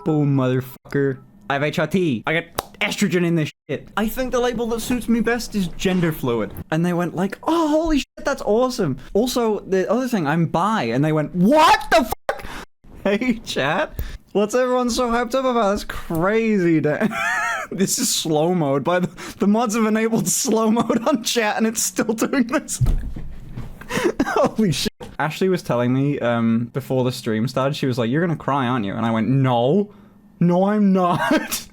Boom, motherfucker. I have HRT. I got estrogen in this shit. I think the label that suits me best is genderfluid. And they went like, oh, holy shit, that's awesome. Also, the other thing, I'm bi. And they went, what the fuck? Hey, chat. What's everyone so hyped up about? That's crazy, Dan. This is slow mode. By the mods have enabled slow mode on chat and it's still doing this. Holy shit. Ashley was telling me before the stream started, she was like, you're gonna cry, aren't you? And I went, no. No, I'm not.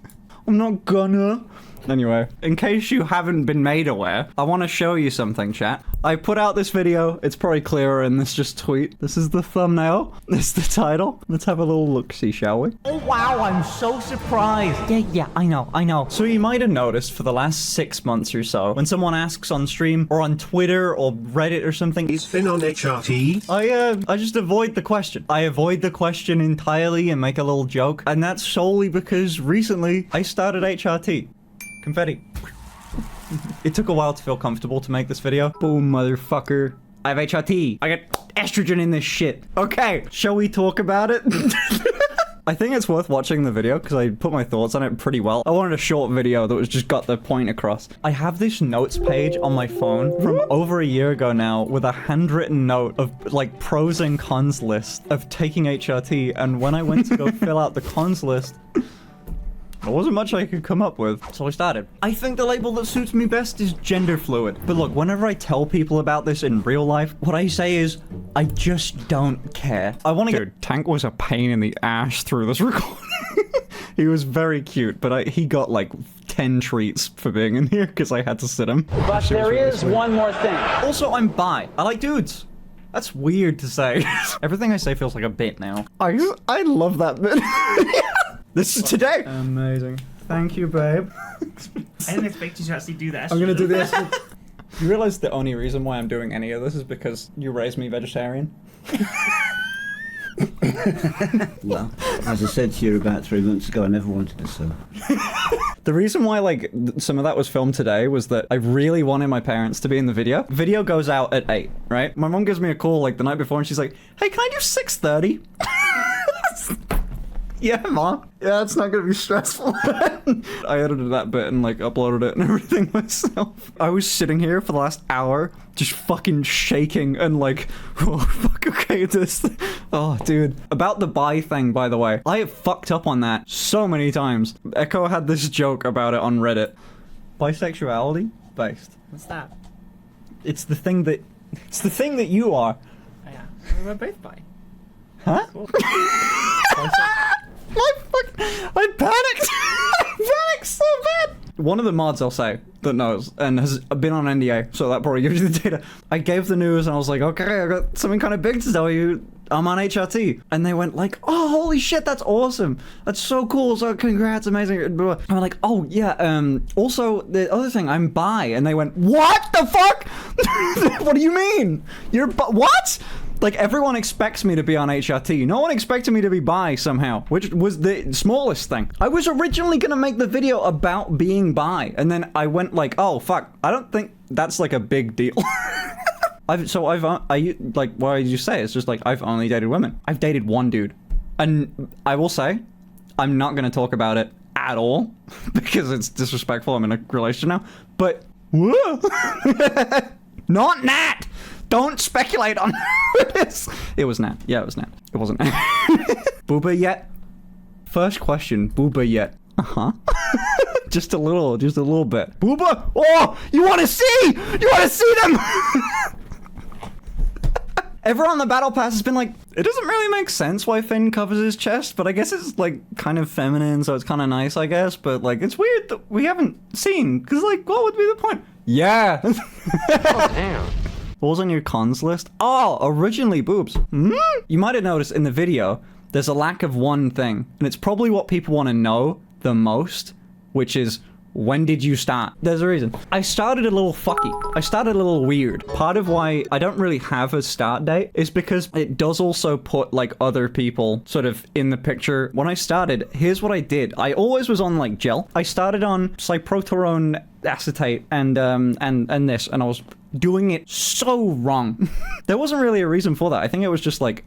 I'm not gonna. Anyway, in case you haven't been made aware, I want to show you something, chat. I put out this video. It's probably clearer in this just tweet. This is the thumbnail. This is the title. Let's have a little look-see, shall we? Oh, wow, I'm so surprised. Yeah, I know. So you might have noticed for the last 6 months or so, when someone asks on stream or on Twitter or Reddit or something, He's been on HRT. I just avoid the question. I avoid the question entirely and make a little joke. And that's solely because recently I started HRT. Confetti. It took a while to feel comfortable to make this video. Boom, motherfucker. I have HRT. I got estrogen in this shit. Okay, shall we talk about it? I think it's worth watching the video because I put my thoughts on it pretty well. I wanted a short video that was just got the point across. I have this notes page on my phone from over a year ago now with a handwritten note of like pros and cons list of taking HRT, and when I went to go fill out the cons list, there wasn't much I could come up with, so I started. I think the label that suits me best is genderfluid. But look, whenever I tell people about this in real life, what I say is, I just don't care. I want to Dude, Tank was a pain in the ass through this recording. He was very cute, but he got like 10 treats for being in here because I had to sit him. But there is one more thing. Also, I'm bi. I like dudes. That's weird to say. Everything I say feels like a bit now. I love that bit. This is today. Amazing. Thank you, babe. I didn't expect you to actually do that. I'm gonna do this. You realize the only reason why I'm doing any of this is because you raised me vegetarian? Well, as I said to you about 3 months ago, I never wanted to serve. The reason why, like, some of that was filmed today was that I really wanted my parents to be in the video. Video goes out at 8, right? My mom gives me a call, like, the night before, and she's like, hey, can I do 6:30? Yeah, Mom. Yeah, it's not gonna be stressful. I edited that bit and like uploaded it and everything myself. I was sitting here for the last hour just fucking shaking and like, oh fuck, okay, this. Oh, dude. About the bi thing, by the way, I have fucked up on that so many times. Echo had this joke about it on Reddit. Bisexuality based. What's that? It's the thing that you are. Oh, yeah. We're both bi. Huh? Cool. I panicked! I panicked so bad! One of the mods, I'll say, that knows, and has been on NDA, so that probably gives you the data. I gave the news, and I was like, okay, I got something kind of big to tell you. I'm on HRT. And they went like, oh, holy shit, that's awesome. That's so cool, so congrats, amazing. And I'm like, oh, yeah, also, the other thing, I'm bi. And they went, what the fuck? What do you mean? You're what? Like, everyone expects me to be on HRT. No one expected me to be bi somehow, which was the smallest thing. I was originally gonna make the video about being bi, and then I went like, oh, fuck, I don't think that's like a big deal. Like, why did you say? It's just like, I've only dated women. I've dated one dude. And I will say, I'm not gonna talk about it at all, because it's disrespectful. I'm in a relationship now, but, whoa. Not Nat! Don't speculate on this. It was Nat. Yeah, it was Nat. It wasn't Nat. Booba Yet? First question, Booba Yet? Uh-huh. just a little bit. Booba? Oh, you want to see? You want to see them? Everyone on the battle pass has been like, it doesn't really make sense why Finn covers his chest, but I guess it's like kind of feminine, so it's kind of nice, I guess. But like, it's weird that we haven't seen, because like, what would be the point? Yeah. Oh, damn. What was on your cons list? Oh, originally boobs. You might have noticed in the video, there's a lack of one thing, and it's probably what people want to know the most, which is, when did you start? There's a reason. I started a little fucky. I started a little weird. Part of why I don't really have a start date is because it does also put like other people sort of in the picture. When I started, here's what I did. I always was on like gel. I started on cyproterone acetate and this, and I was doing it so wrong. There wasn't really a reason for that. I think it was just like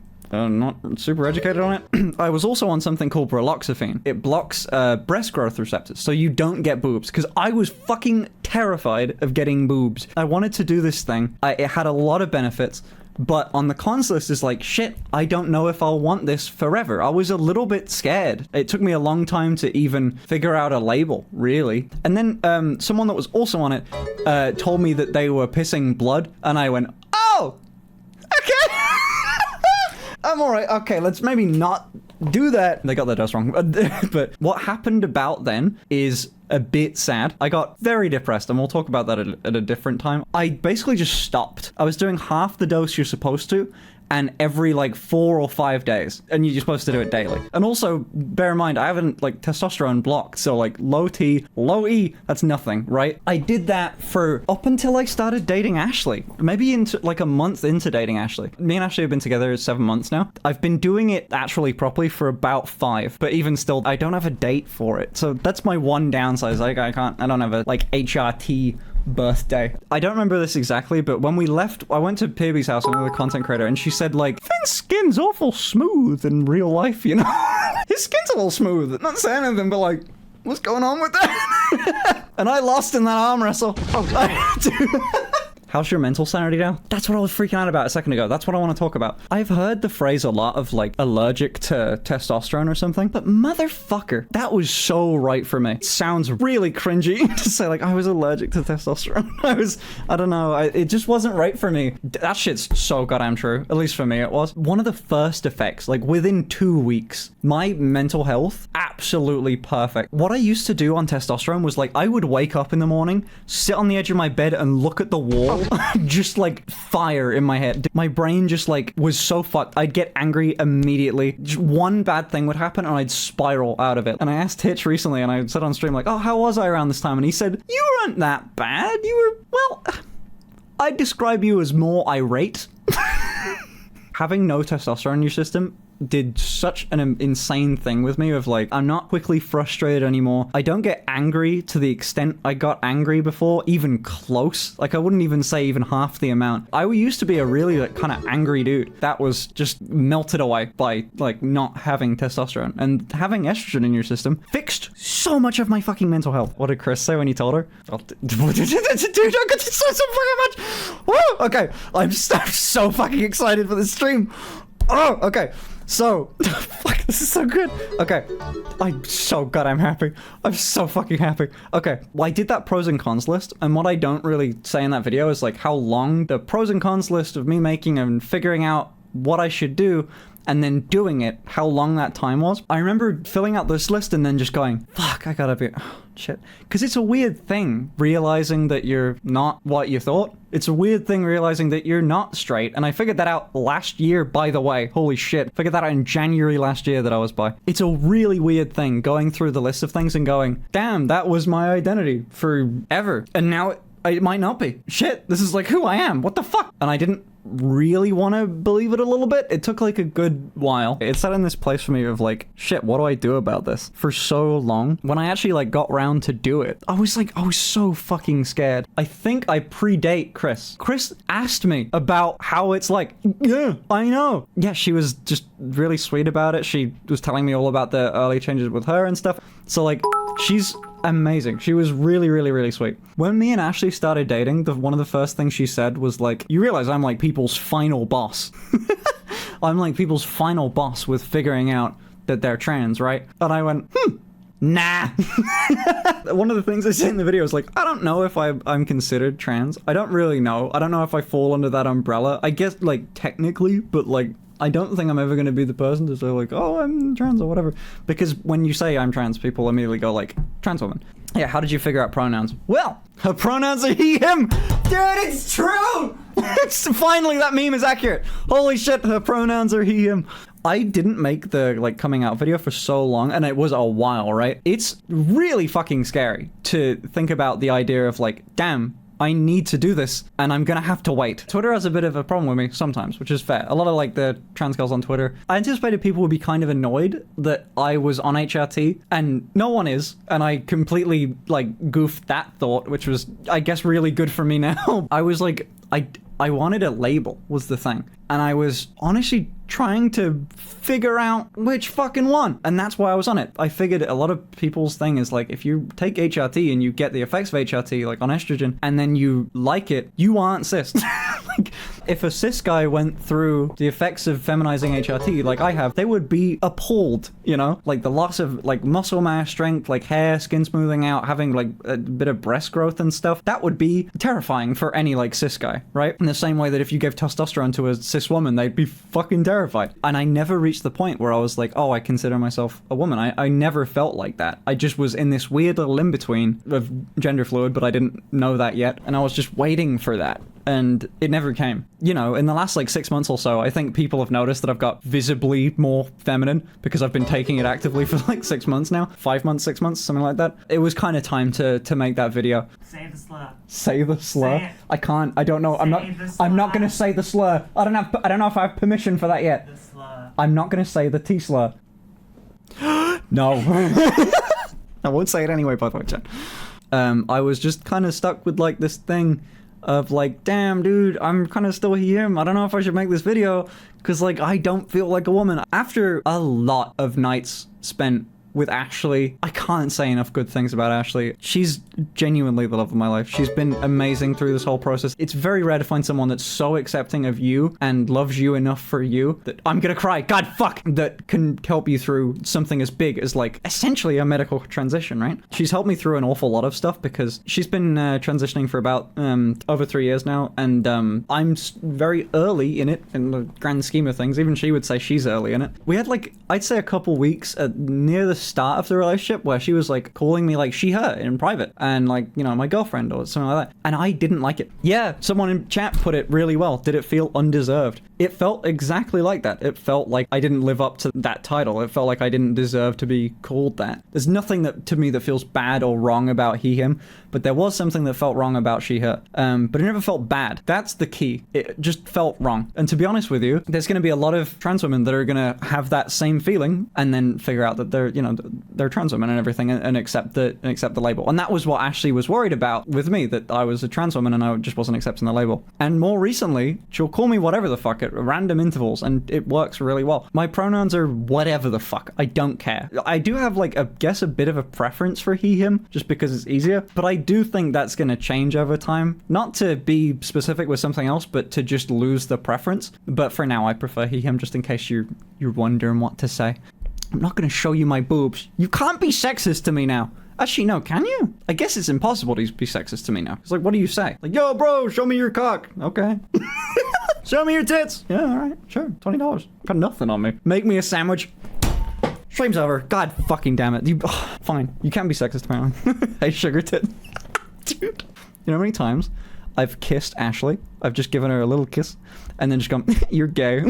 not super educated on it. I was also on something called raloxifene. It blocks breast growth receptors, so you don't get boobs. Because I was fucking terrified of getting boobs. I wanted to do this thing. It had a lot of benefits. But on the cons list is like, shit, I don't know if I'll want this forever. I was a little bit scared. It took me a long time to even figure out a label, really. And then someone that was also on it told me that they were pissing blood, and I went, oh, okay. I'm alright. Okay, let's maybe not do that. They got their dose wrong. But what happened about then is a bit sad. I got very depressed, and we'll talk about that at a different time. I basically just stopped. I was doing half the dose you're supposed to, and every like 4 or 5 days, and you're supposed to do it daily. And also, bear in mind, I haven't like testosterone blocked, so like low T, low E, that's nothing, right? I did that for up until I started dating Ashley. Maybe into like a month into dating Ashley. Me and Ashley have been together 7 months now. I've been doing it actually properly for about 5, but even still, I don't have a date for it. So that's my one downside. Like I don't have a like HRT birthday. I don't remember this exactly, but when we left, I went to Pierbi's house, another content creator, and she said like, Finn's skin's awful smooth in real life, you know? His skin's a little smooth. Not saying anything, but like, what's going on with that? And I lost in that arm wrestle. Oh, how's your mental sanity now? That's what I was freaking out about a second ago. That's what I want to talk about. I've heard the phrase a lot of like allergic to testosterone or something, but motherfucker, that was so right for me. It sounds really cringy to say like I was allergic to testosterone. I don't know. It just wasn't right for me. That shit's so goddamn true. At least for me it was. One of the first effects, like within 2 weeks, my mental health, absolutely perfect. What I used to do on testosterone was like, I would wake up in the morning, sit on the edge of my bed and look at the wall. Just like fire in my head. My brain just like was so fucked. I'd get angry immediately. Just one bad thing would happen and I'd spiral out of it. And I asked Hitch recently, and I said on stream like, oh, how was I around this time? And he said, you weren't that bad. You were, well, I'd describe you as more irate. Having no testosterone in your system did such an insane thing with me of like, I'm not quickly frustrated anymore. I don't get angry to the extent I got angry before, even close. Like I wouldn't even say even half the amount. I used to be a really like kind of angry dude that was just melted away by like not having testosterone, and having estrogen in your system fixed so much of my fucking mental health. What did Kris say when you told her? Oh, dude, I got to say so fucking much. Woo! Okay, I'm so fucking excited for this stream. Oh, okay. So, fuck, this is so good. Okay, I'm so goddamn happy. I'm so fucking happy. Okay, well, I did that pros and cons list, and what I don't really say in that video is like how long the pros and cons list of me making and figuring out what I should do and then doing it, how long that time was. I remember filling out this list and then just going, fuck, I gotta be, oh, shit. Because it's a weird thing, realizing that you're not what you thought. It's a weird thing realizing that you're not straight. And I figured that out last year, by the way. Holy shit. Figured that out in January last year that I was bi. It's a really weird thing going through the list of things and going, damn, that was my identity forever. And now it might not be. Shit, this is like who I am. What the fuck? And I didn't really want to believe it a little bit. It took like a good while. It sat in this place for me of like, shit, what do I do about this? For so long. When I actually like got round to do it, I was so fucking scared. I think I predate Kris. Kris asked me about how it's like, yeah, I know. Yeah, she was just really sweet about it. She was telling me all about the early changes with her and stuff. So like, she's amazing. She was really, really, really sweet. When me and Ashley started dating, one of the first things she said was like, you realize I'm like people's final boss. I'm like people's final boss with figuring out that they're trans, right? And I went, nah. One of the things I said in the video is like, I don't know if I'm considered trans. I don't really know. I don't know if I fall under that umbrella. I guess like technically, but like, I don't think I'm ever going to be the person to say like, oh, I'm trans or whatever. Because when you say I'm trans, people immediately go like, trans woman. Yeah, how did you figure out pronouns? Well, her pronouns are he, him. Dude, it's true! Finally, that meme is accurate. Holy shit, her pronouns are he, him. I didn't make the like coming out video for so long, and it was a while, right? It's really fucking scary to think about the idea of like, damn, I need to do this, and I'm gonna have to wait. Twitter has a bit of a problem with me sometimes, which is fair. A lot of like the trans girls on Twitter, I anticipated people would be kind of annoyed that I was on HRT, and no one is, and I completely like goofed that thought, which was, I guess, really good for me now. I was like, I wanted a label was the thing, and I was honestly trying to figure out which fucking one. And that's why I was on it. I figured a lot of people's thing is like, if you take HRT and you get the effects of HRT, like on estrogen, and then you like it, you aren't cis. Like, if a cis guy went through the effects of feminizing HRT like I have, they would be appalled, you know? Like the loss of like muscle mass, strength, like hair, skin smoothing out, having like a bit of breast growth and stuff. That would be terrifying for any like cis guy, right? In the same way that if you gave testosterone to a cis woman, they'd be fucking terrified. And I never reached the point where I was like, oh, I consider myself a woman. I never felt like that. I just was in this weird little in-between of gender fluid, but I didn't know that yet. And I was just waiting for that. And it never came. You know, in the last like 6 months or so, I think people have noticed that I've got visibly more feminine because I've been taking it actively for like 6 months now. 5 months, 6 months, something like that. It was kind of time to make that video. Say the slur. Say the slur? Say it. I can't. I don't know. I'm not gonna say the slur. I don't know if I have permission for that yet. The slur. I'm not gonna say the T Slur. No. I won't say it anyway, by the way, Chan. I was just kind of stuck with like this thing of like, damn, dude, I'm kind of still here. I don't know if I should make this video because like I don't feel like a woman. After a lot of nights spent with Ashley, I can't say enough good things about Ashley. She's genuinely the love of my life. She's been amazing through this whole process. It's very rare to find someone that's so accepting of you and loves you enough for you that I'm gonna cry, God fuck, that can help you through something as big as like essentially a medical transition, right? She's helped me through an awful lot of stuff because she's been transitioning for about over 3 years now, and I'm very early in it in the grand scheme of things. Even she would say she's early in it. We had like, I'd say a couple weeks near the start of the relationship where she was like calling me like she, her in private and like, you know, my girlfriend or something like that. And I didn't like it. Yeah, someone in chat put it really well. Did it feel undeserved? It felt exactly like that. It felt like I didn't live up to that title. It felt like I didn't deserve to be called that. There's nothing that to me that feels bad or wrong about he, him, but there was something that felt wrong about she, her. But it never felt bad. That's the key. It just felt wrong. And to be honest with you, there's going to be a lot of trans women that are going to have that same feeling and then figure out that they're, you know, they're trans women and everything and accept the label. And that was what Ashley was worried about with me, that I was a trans woman and I just wasn't accepting the label. And more recently, she'll call me whatever the fuck at random intervals and it works really well. My pronouns are whatever the fuck. I don't care. I do have like a bit of a preference for he, him just because it's easier, but I do think that's going to change over time. Not to be specific with something else, but to just lose the preference. But for now, I prefer he, him just in case you're wondering what to say. I'm not going to show you my boobs. You can't be sexist to me now. Actually, no, can you? I guess it's impossible to be sexist to me now. It's like, what do you say? Like, yo, bro, show me your cock. Okay. Show me your tits. Yeah, all right, sure. $20. Got nothing on me. Make me a sandwich. Stream's over. God fucking damn it. Fine. You can't be sexist apparently. Hey, sugar tit. Dude. You know how many times I've kissed Ashley? I've just given her a little kiss and then just gone, you're gay.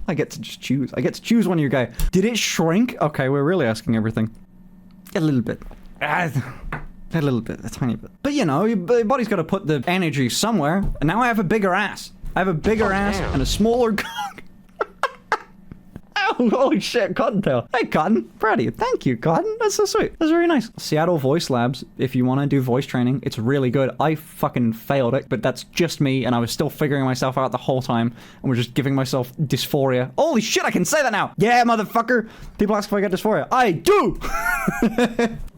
I get to just choose. I get to choose when you're gay. Did it shrink? Okay, we're really asking everything. A little bit. A little bit. A tiny bit. But you know, your body's got to put the energy somewhere. And now I have a bigger ass. I have a bigger ass and a smaller cock. Oh, holy shit, Cottontail. Hey, Cotton. Proud of you. Thank you, Cotton. That's so sweet. That's very nice. Seattle Voice Labs, if you want to do voice training, it's really good. I fucking failed it, but that's just me, and I was still figuring myself out the whole time, and we're just giving myself dysphoria. Holy shit, I can say that now. Yeah, motherfucker. People ask if I get dysphoria. I do.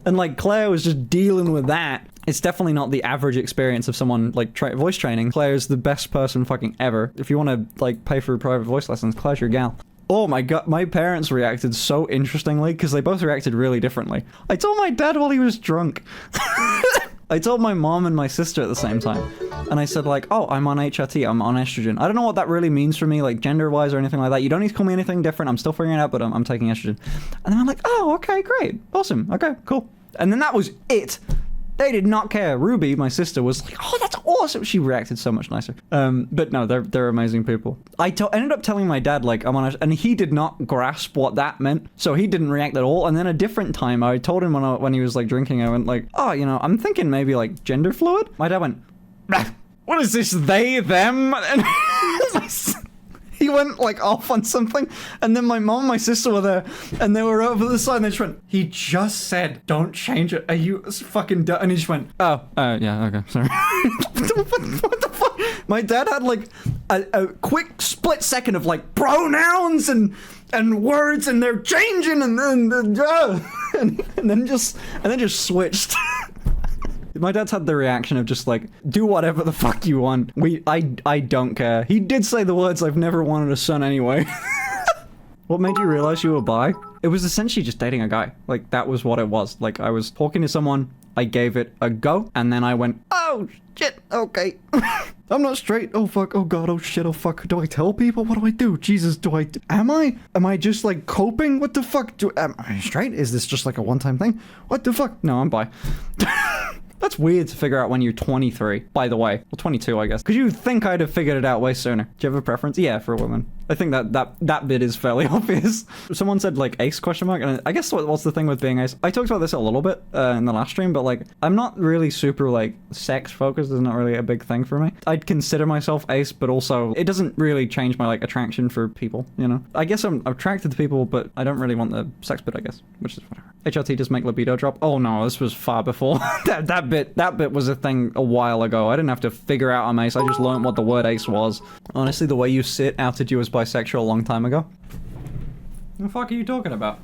And like Claire was just dealing with that. It's definitely not the average experience of someone like voice training. Claire's the best person fucking ever. If you want to like pay for private voice lessons, Claire's your gal. Oh my god, my parents reacted so interestingly because they both reacted really differently. I told my dad while he was drunk. I told my mom and my sister at the same time. And I said like, oh, I'm on HRT, I'm on estrogen. I don't know what that really means for me, like gender-wise or anything like that. You don't need to call me anything different. I'm still figuring it out, but I'm taking estrogen. And then I'm like, oh, okay, great. Awesome. Okay, cool. And then that was it. They did not care. Ruby, my sister, was like, oh, that's awesome. She reacted so much nicer. But no, they're amazing people. I ended up telling my dad, like, I'm on and he did not grasp what that meant. So he didn't react at all. And then a different time, I told him when he was, like, drinking, I went, like, oh, you know, I'm thinking maybe, like, gender fluid. My dad went, what is this, they, them? And he went like off on something, and then my mom and my sister were there, and they were over the side, and they just went, he just said, don't change it. Are you fucking done? And he just went, oh, yeah, okay, sorry. What the fuck? My dad had like a quick split second of like pronouns and words and they're changing and then just switched. My dad's had the reaction of just like, do whatever the fuck you want. I don't care. He did say the words, I've never wanted a son anyway. What made you realize you were bi? It was essentially just dating a guy. Like, that was what it was. Like, I was talking to someone, I gave it a go, and then I went, oh, shit, okay. I'm not straight. Oh, fuck, oh, God, oh, shit, oh, fuck. Do I tell people? What do I do? Jesus, am I? Am I just, like, coping? What the fuck? Am I straight? Is this just, like, a one-time thing? What the fuck? No, I'm bi. That's weird to figure out when you're 23, by the way. Well, 22, I guess. Because you would think I'd have figured it out way sooner. Do you have a preference? Yeah, for a woman. I think that bit is fairly obvious. Someone said, like, ace question mark, and I guess what's the thing with being ace? I talked about this a little bit in the last stream, but, like, I'm not really super, like, sex-focused. It's not really a big thing for me. I'd consider myself ace, but also, it doesn't really change my, like, attraction for people, you know? I guess I'm attracted to people, but I don't really want the sex bit, I guess, which is whatever. HRT does make libido drop. Oh no, this was far before. that bit was a thing a while ago. I didn't have to figure out I'm ace. I just learned what the word ace was. Honestly, the way you sit outed you as bisexual a long time ago. What the fuck are you talking about?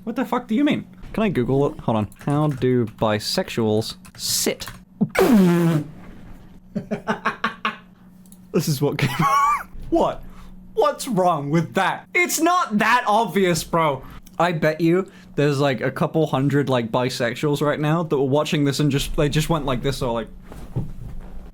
What the fuck do you mean? Can I Google it? Hold on. How do bisexuals sit? This is what came out. What? What's wrong with that? It's not that obvious, bro. I bet you there's like a couple hundred like bisexuals right now that were watching this and they just went like this or like,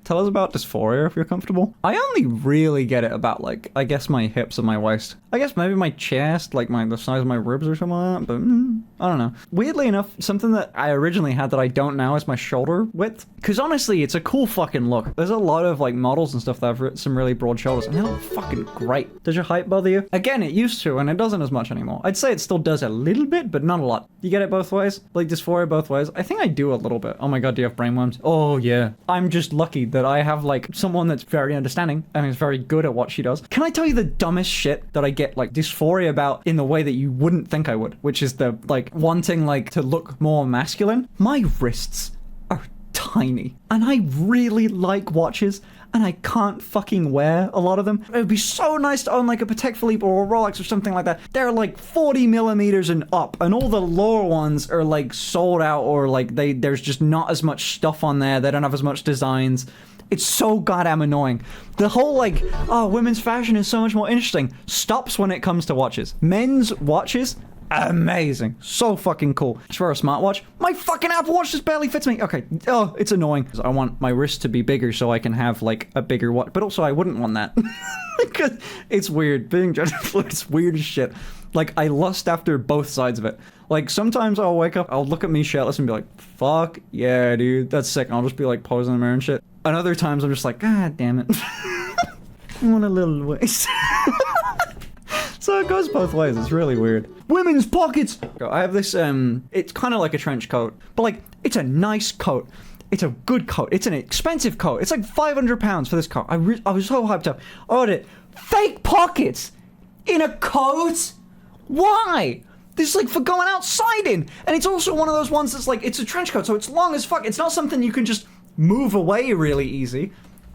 tell us about dysphoria if you're comfortable. I only really get it about like, I guess my hips and my waist. I guess maybe my chest, like the size of my ribs or something like that, but I don't know. Weirdly enough, something that I originally had that I don't now is my shoulder width. Because honestly, it's a cool fucking look. There's a lot of like models and stuff that have some really broad shoulders and they look fucking great. Does your height bother you? Again, it used to and it doesn't as much anymore. I'd say it still does a little bit, but not a lot. You get it both ways? Like dysphoria both ways? I think I do a little bit. Oh my god, do you have brainworms? Oh yeah. I'm just lucky that I have like someone that's very understanding and is very good at what she does. Can I tell you the dumbest shit that I get like dysphoria about in the way that you wouldn't think I would, which is the like wanting like to look more masculine? My wrists are tiny and I really like watches and I can't fucking wear a lot of them. It would be so nice to own like a Patek Philippe or a Rolex or something like that. They're like 40 millimeters and up and all the lower ones are like sold out or like there's just not as much stuff on there. They don't have as much designs. It's so goddamn annoying. The whole like, oh, women's fashion is so much more interesting stops when it comes to watches. Men's watches, amazing. So fucking cool. As for a smartwatch, my fucking Apple Watch just barely fits me. Okay, oh, it's annoying. I want my wrist to be bigger so I can have like a bigger watch, but also I wouldn't want that. Because it's weird. Being genderfluid is weird as shit. Like, I lust after both sides of it. Like, sometimes I'll wake up, I'll look at me shirtless and be like, fuck yeah, dude, that's sick. And I'll just be like posing in the mirror and shit. And other times I'm just like, god damn it. I want a little waist. So it goes both ways. It's really weird. Women's pockets! I have this, it's kind of like a trench coat, but like, it's a nice coat. It's a good coat. It's an expensive coat. It's like £500 for this coat. I was so hyped up. I ordered it. Fake pockets in a coat? Why? This is like for going outside in. And it's also one of those ones that's like, it's a trench coat, so it's long as fuck. It's not something you can just move away really easy.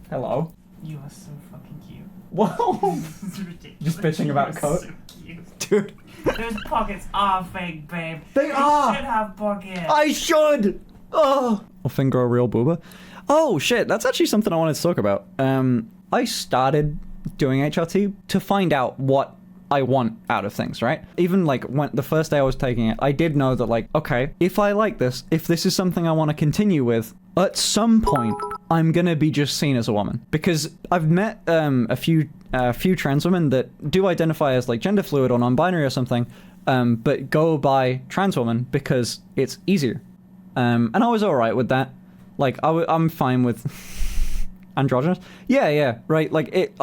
Hello? You are so fucking cute. Whoa. This is ridiculous. Just bitching about You are coat? So cute. Dude. Those pockets are fake, babe. They are. should have pockets. I should! Oh. I'll finger a real booba. Oh shit, that's actually something I wanted to talk about. I started doing HRT to find out what I want out of things, right? Even like when the first day I was taking it, I did know that like, okay, if I like this, if this is something I want to continue with, at some point, I'm gonna be just seen as a woman. Because I've met a few trans women that do identify as like gender fluid or non-binary or something, but go by trans woman because it's easier. And I was alright with that. Like, I'm fine with androgynous. Yeah, right. Like,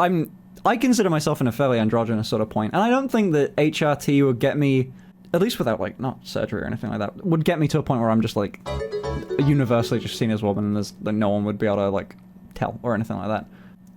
I consider myself in a fairly androgynous sort of point. And I don't think that HRT would get me, at least without, like, not surgery or anything like that, would get me to a point where I'm just, like, universally just seen as a woman and there's, like, no one would be able to, like, tell or anything like that.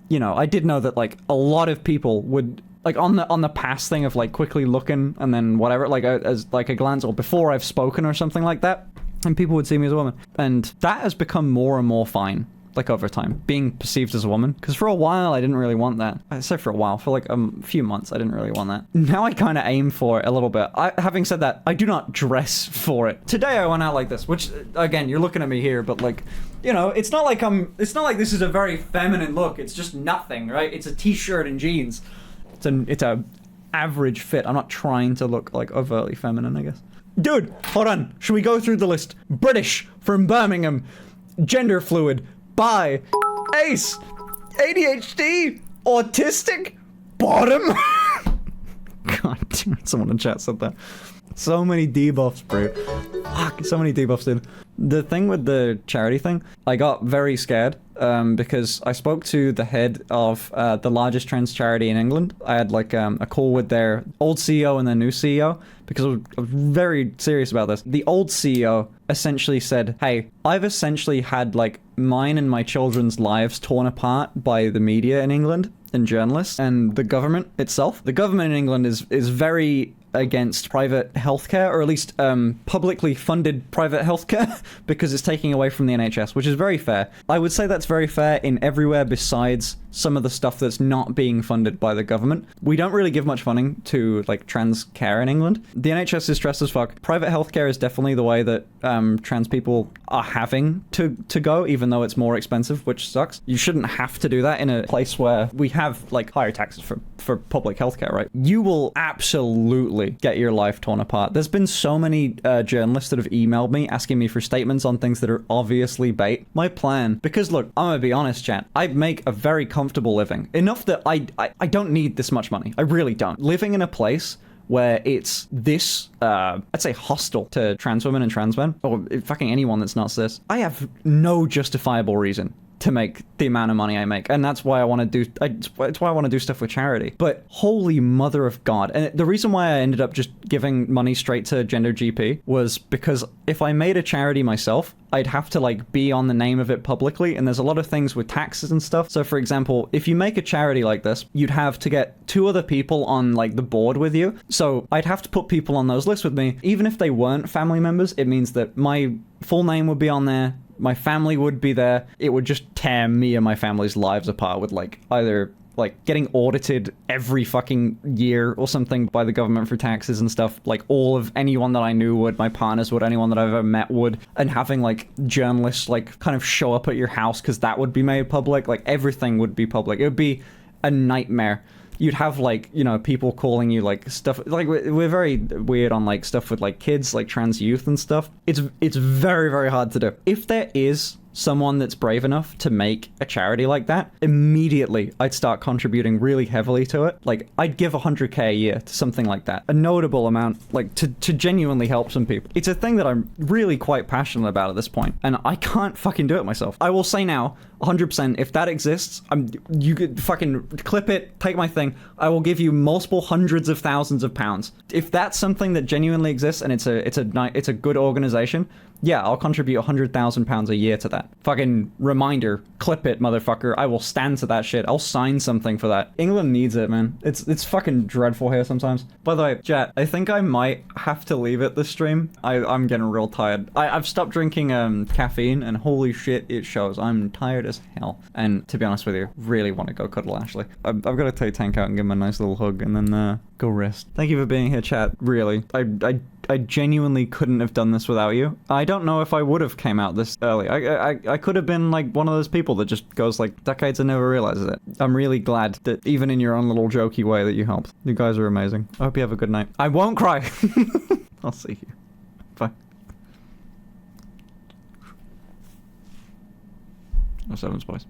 You know, I did know that, like, a lot of people would, like, on the pass thing of, like, quickly looking and then whatever, like, as, like, a glance or before I've spoken or something like that, and people would see me as a woman. And that has become more and more fine. like over time, being perceived as a woman. Because for a while, I didn't really want that. I say for a while, for like a few months, I didn't really want that. Now I kind of aim for it a little bit. Having said that, I do not dress for it. Today I went out like this, which again, you're looking at me here, but like, you know, it's not like this is a very feminine look. It's just nothing, right? It's a t-shirt and jeans. It's a average fit. I'm not trying to look like overtly feminine, I guess. Dude, hold on. Should we go through the list? British, from Birmingham, Genderfluid, Bi, Ace, ADHD, Autistic, Bottom. God damn it, someone in chat said that. So many debuffs, bro. Fuck, so many debuffs, dude. The thing with the charity thing, I got very scared because I spoke to the head of the largest trans charity in England. I had like a call with their old CEO and their new CEO because I was very serious about this. The old CEO essentially said, hey, I've essentially had like mine and my children's lives torn apart by the media in England and journalists and the government itself. The government in England is very against private healthcare, or at least publicly funded private healthcare, because it's taking away from the NHS, which is very fair. I would say that's very fair in everywhere besides some of the stuff that's not being funded by the government. We don't really give much funding to like trans care in England. The NHS is stressed as fuck. Private healthcare is definitely the way that trans people are having to go, even though it's more expensive, which sucks. You shouldn't have to do that in a place where we have like higher taxes for public healthcare, right? You will absolutely get your life torn apart. There's been so many journalists that have emailed me asking me for statements on things that are obviously bait. My plan, because look, I'm gonna be honest, chat, I make a very comfortable living. Enough that I don't need this much money. I really don't. Living in a place where it's this, I'd say hostile to trans women and trans men, or fucking anyone that's not cis, I have no justifiable reason to make the amount of money I make, and that's why I want to do. It's why I want to do stuff with charity. But holy mother of God! And the reason why I ended up just giving money straight to Gender GP was because if I made a charity myself, I'd have to like be on the name of it publicly, and there's a lot of things with taxes and stuff. So for example, if you make a charity like this, you'd have to get 2 other people on like the board with you. So I'd have to put people on those lists with me, even if they weren't family members. It means that my full name would be on there. My family would be there. It would just tear me and my family's lives apart with like either like getting audited every fucking year or something by the government for taxes and stuff. Like all of anyone that I knew would, my partners would, anyone that I've ever met would, and having like journalists like kind of show up at your house because that would be made public. Like everything would be public. It would be a nightmare. You'd have like, you know, people calling you like stuff, like we're very weird on like stuff with like kids, like trans youth and stuff. It's very, very hard to do. If there is someone that's brave enough to make a charity like that, immediately I'd start contributing really heavily to it. Like I'd give 100k a year to something like that, a notable amount, like to genuinely help some people. It's a thing that I'm really quite passionate about at this point, and I can't fucking do it myself. I will say now, 100%, if that exists, you could fucking clip it, take my thing, I will give you multiple hundreds of thousands of pounds. If that's something that genuinely exists and it's a good organization, yeah, I'll contribute £100,000 a year to that. Fucking reminder, clip it, motherfucker. I will stand to that shit. I'll sign something for that. England needs it, man. It's fucking dreadful here sometimes. By the way, chat, I think I might have to leave it this stream. I'm getting real tired. I've stopped drinking caffeine, and holy shit, it shows. I'm tired as hell. And to be honest with you, really want to go cuddle Ashley. I've got to take Tank out and give him a nice little hug, and then go rest. Thank you for being here, chat. Really. I genuinely couldn't have done this without you. I don't know if I would have came out this early. I could have been like one of those people that just goes like decades and never realizes it. I'm really glad that even in your own little jokey way that you helped. You guys are amazing. I hope you have a good night. I won't cry. I'll see you. Bye. Oh, 7 spice.